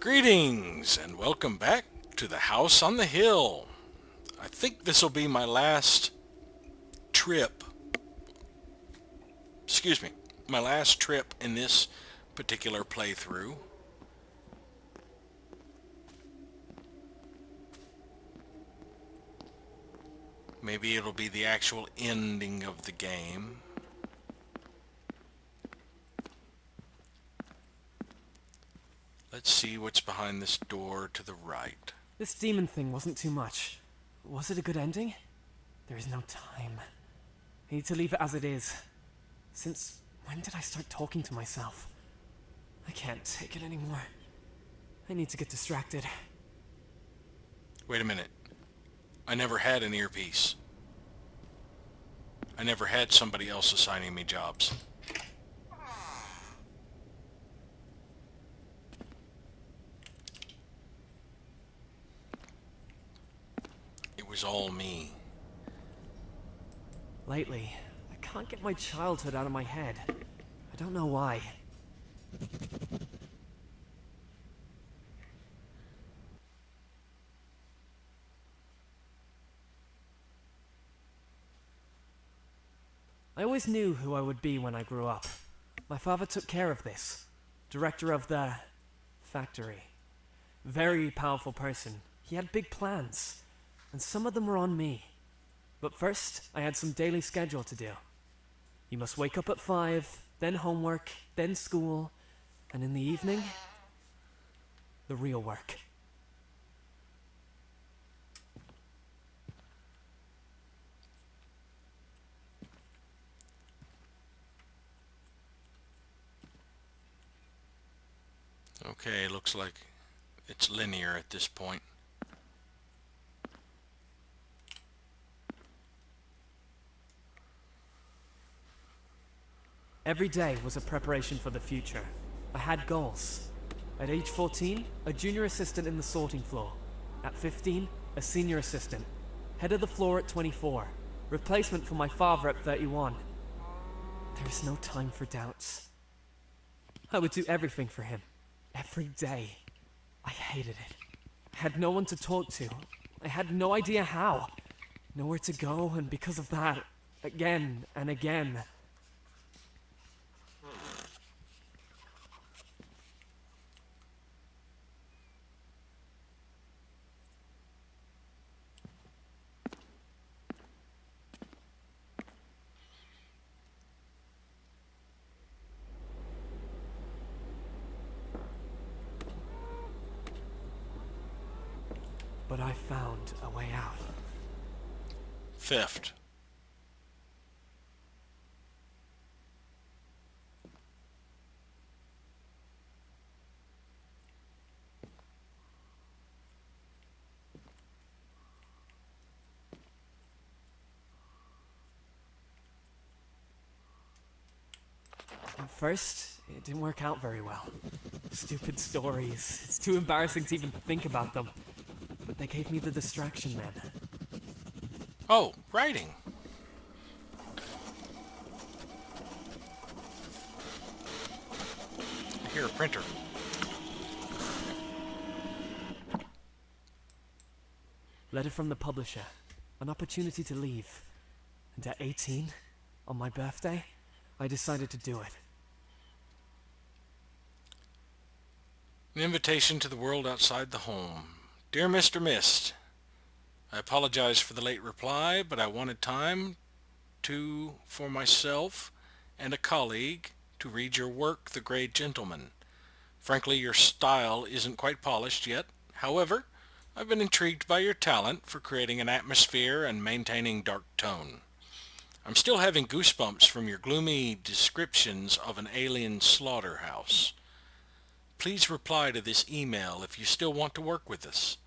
Greetings and welcome back to the House on the Hill. I think this will be my last trip, my last trip in this particular playthrough. Maybe it'll be the actual ending of the game. Let's see what's behind this door to the right. This demon thing wasn't too much. Was it a good ending? There is no time. I need to leave it as it is. Since when did I start talking to myself? I can't take it anymore. I need to get distracted. Wait a minute. I never had an earpiece. I never had somebody else assigning me jobs. It was all me. Lately, I can't get my childhood out of my head. I don't know why. I always knew who I would be when I grew up. My father took care of this. Director of the factory. Very powerful person. He had big plans, and some of them were on me. But first, I had some daily schedule to do. You must wake up at 5, then homework, then school, and in the evening, the real work. Okay, looks like it's linear at this point. Every day was a preparation for the future. I had goals. At age 14, a junior assistant in the sorting floor. At 15, a senior assistant. Head of the floor at 24. Replacement for my father at 31. There is no time for doubts. I would do everything for him. Every day. I hated it. I had no one to talk to. I had no idea how. Nowhere to go, and because of that, again and again. But I found a way out. Theft. At first, it didn't work out very well. Stupid stories. It's too embarrassing to even think about them. But they gave me the distraction then. Oh, writing. I hear a printer. Letter from the publisher. An opportunity to leave. And at 18, on my birthday, I decided to do it. An invitation to the world outside the home. Dear Mr. Mist, I apologize for the late reply, but I wanted time for myself and a colleague to read your work, The Grey Gentleman. Frankly, your style isn't quite polished yet. However, I've been intrigued by your talent for creating an atmosphere and maintaining dark tone. I'm still having goosebumps from your gloomy descriptions of an alien slaughterhouse. Please reply to this email if you still want to work with us.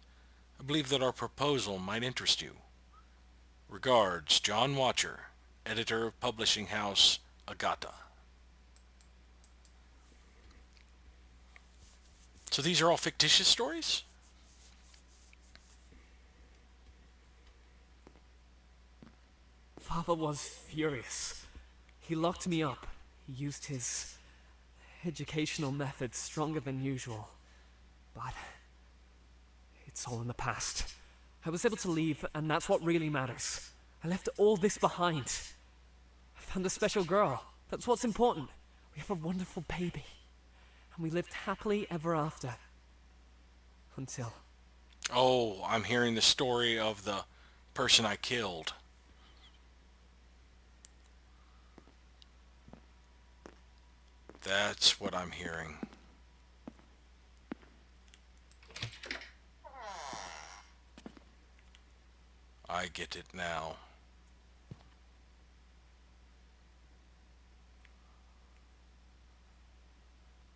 I believe that our proposal might interest you. Regards, John Watcher, editor of publishing house Agata. So these are all fictitious stories? Father was furious. He locked me up. He used his educational methods stronger than usual. But it's all in the past. I was able to leave, and that's what really matters. I left all this behind. I found a special girl. That's what's important. We have a wonderful baby. And we lived happily ever after. Until... Oh, I'm hearing the story of the person I killed. That's what I'm hearing. I get it now.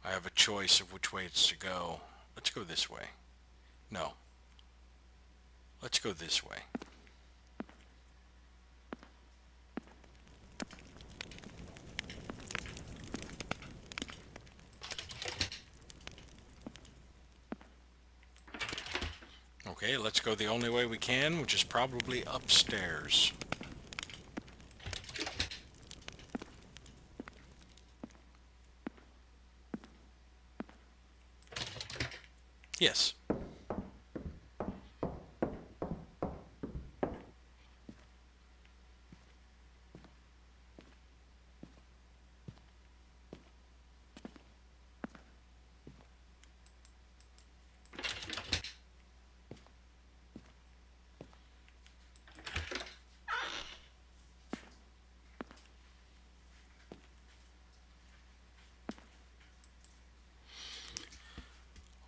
I have a choice of which way it's to go. Let's go this way. No. Let's go this way. Okay, let's go the only way we can, which is probably upstairs. Yes.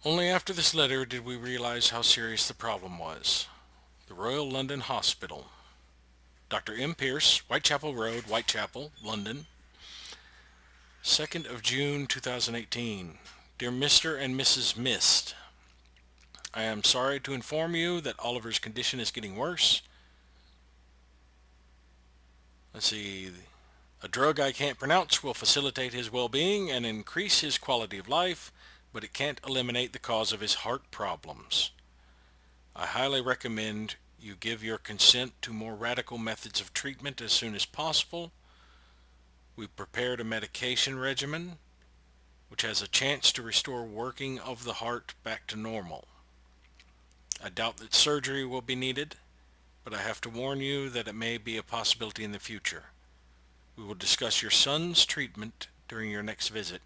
Only after this letter did we realize how serious the problem was. The Royal London Hospital. Dr. M. Pierce, Whitechapel Road, Whitechapel, London. 2nd of June 2018. Dear Mr. and Mrs. Mist, I am sorry to inform you that Oliver's condition is getting worse. Let's see. A drug I can't pronounce will facilitate his well-being and increase his quality of life, but it can't eliminate the cause of his heart problems. I highly recommend you give your consent to more radical methods of treatment as soon as possible. We've prepared a medication regimen which has a chance to restore working of the heart back to normal. I doubt that surgery will be needed, but I have to warn you that it may be a possibility in the future. We will discuss your son's treatment during your next visit.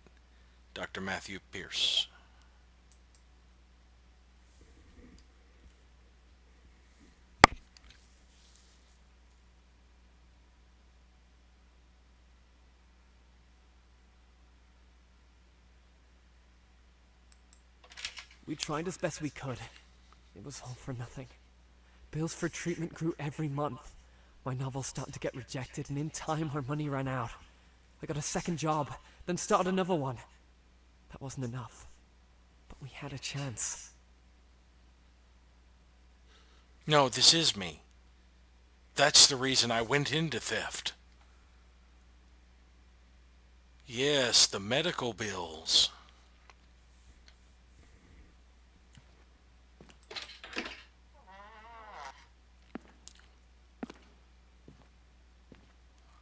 Dr. Matthew Pierce. We tried as best we could. It was all for nothing. Bills for treatment grew every month. My novel started to get rejected, and in time our money ran out. I got a second job, then started another one. That wasn't enough. But we had a chance. No, this is me. That's the reason I went into theft. Yes, the medical bills.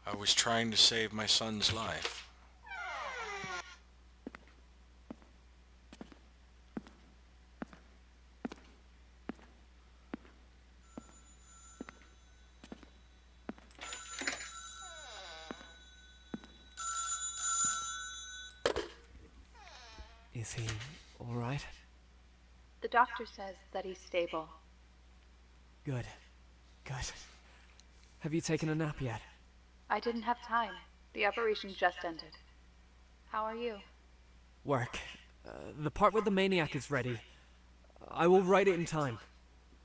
I was trying to save my son's life. Is he all right? The doctor says that he's stable. Good. Good. Have you taken a nap yet? I didn't have time. The operation just ended. How are you? Work. The part where the maniac is ready. I will write it in time.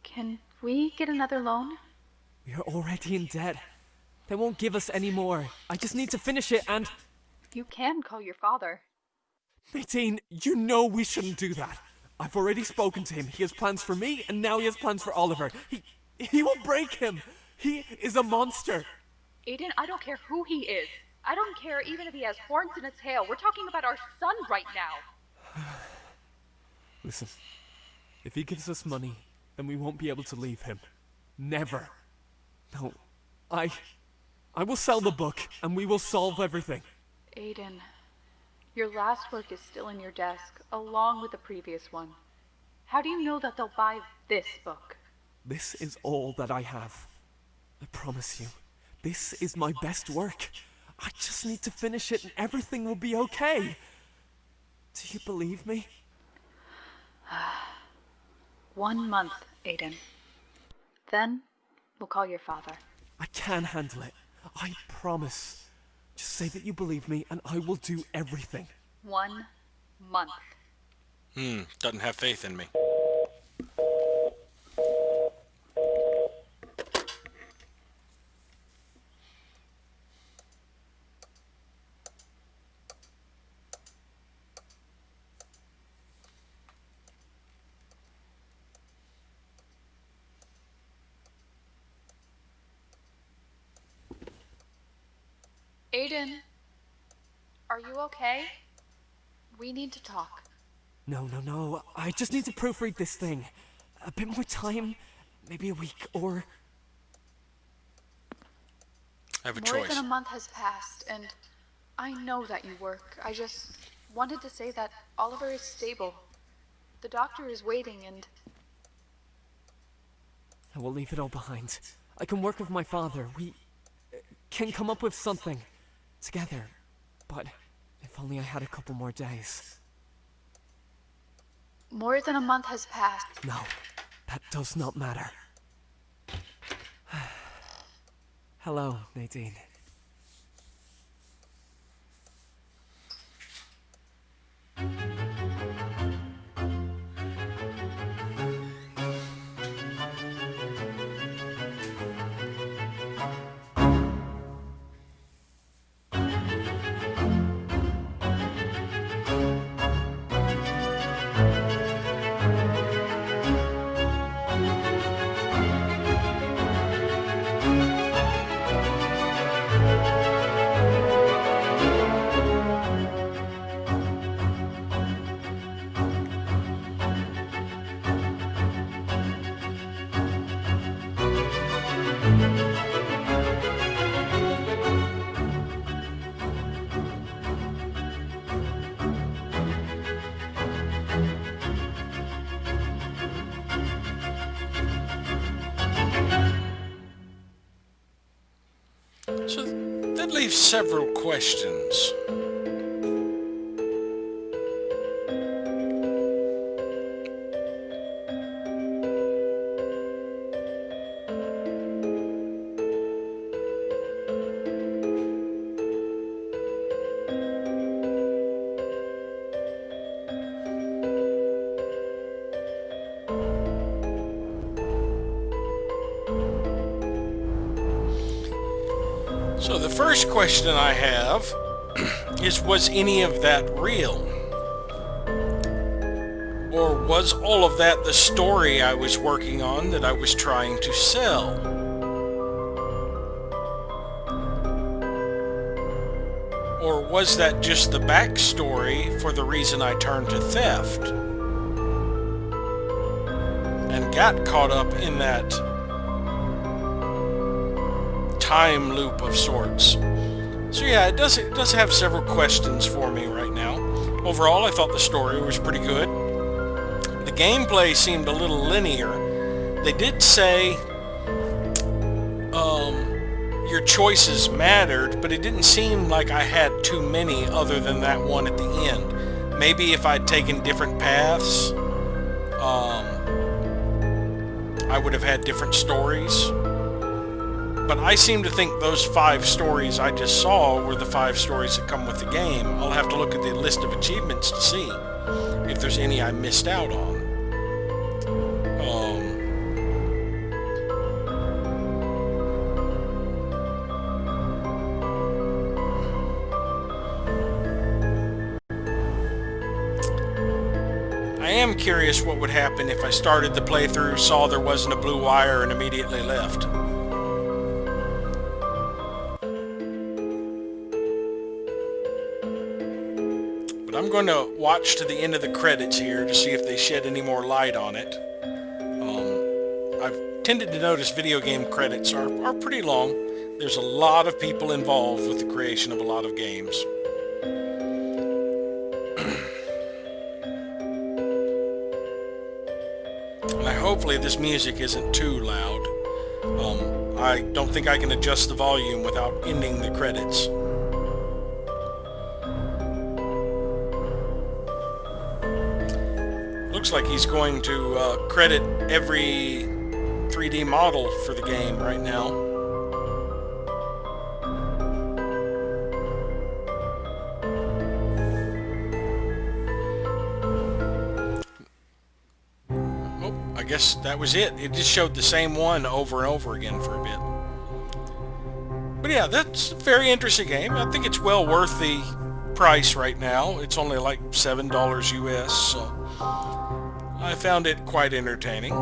Can we get another loan? We are already in debt. They won't give us any more. I just need to finish it and... You can call your father. Nadine, you know we shouldn't do that. I've already spoken to him. He has plans for me, and now he has plans for Oliver. He will break him. He is a monster. Aiden, I don't care who he is. I don't care even if he has horns in a tail. We're talking about our son right now. Listen, if he gives us money, then we won't be able to leave him. Never. No, I will sell the book, and we will solve everything. Aiden, your last work is still in your desk, along with the previous one. How do you know that they'll buy this book? This is all that I have. I promise you, this is my best work. I just need to finish it and everything will be okay. Do you believe me? 1 month, Aiden. Then, we'll call your father. I can handle it. I promise. Just say that you believe me and I will do everything. 1 month. Doesn't have faith in me. Aiden, are you okay? We need to talk. No. I just need to proofread this thing. A bit more time, maybe a week, or... I have a More choice. than a month has passed, and I know that you work. I just wanted to say that Oliver is stable. The doctor is waiting, and I will leave it all behind. I can work with my father. We can come up with something together. But if only I had a couple more days. more than a month has passed. No, that does not matter. Hello, Nadine. So that leaves several questions. So the first question I have is, was any of that real? Or was all of that the story I was working on that I was trying to sell? Or was that just the backstory for the reason I turned to theft and got caught up in that time loop of sorts? So yeah, it does have several questions for me right now. Overall, I thought the story was pretty good. The gameplay seemed a little linear. They did say your choices mattered, but it didn't seem like I had too many other than that one at the end. Maybe if I'd taken different paths, I would have had different stories. But I seem to think those 5 stories I just saw were the 5 stories that come with the game. I'll have to look at the list of achievements to see if there's any I missed out on. I am curious what would happen if I started the playthrough, saw there wasn't a blue wire, and immediately left. But I'm going to watch to the end of the credits here to see if they shed any more light on it. I've tended to notice video game credits are pretty long. There's a lot of people involved with the creation of a lot of games. Hopefully this music isn't too loud. I don't think I can adjust the volume without ending the credits. Looks like he's going to credit every 3D model for the game right now. Oh, I guess that was it. It just showed the same one over and over again for a bit. But yeah, that's a very interesting game. I think it's well worth the price right now. It's only like $7 US, so I found it quite entertaining.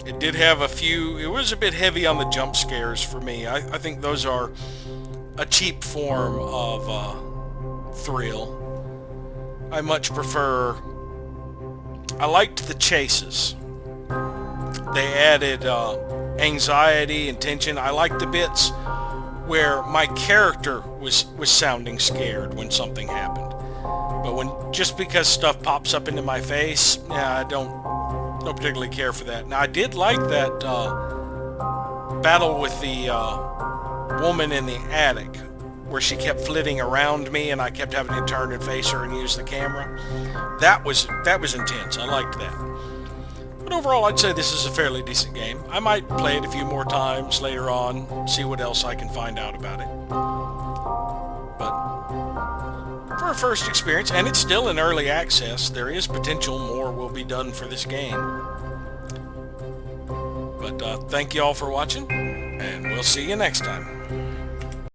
It did have a few, it was a bit heavy on the jump scares for me. I think those are a cheap form of thrill. I much prefer, I liked the chases. They added anxiety and tension. I liked the bits where my character was sounding scared when something happened. But when just because stuff pops up into my face, yeah, I don't particularly care for that. Now I did like that battle with the woman in the attic, where she kept flitting around me and I kept having to turn and face her and use the camera. That was intense. I liked that. But overall, I'd say this is a fairly decent game. I might play it a few more times later on, see what else I can find out about it. But for a first experience, and it's still in early access, there is potential more will be done for this game. But thank you all for watching, and we'll see you next time.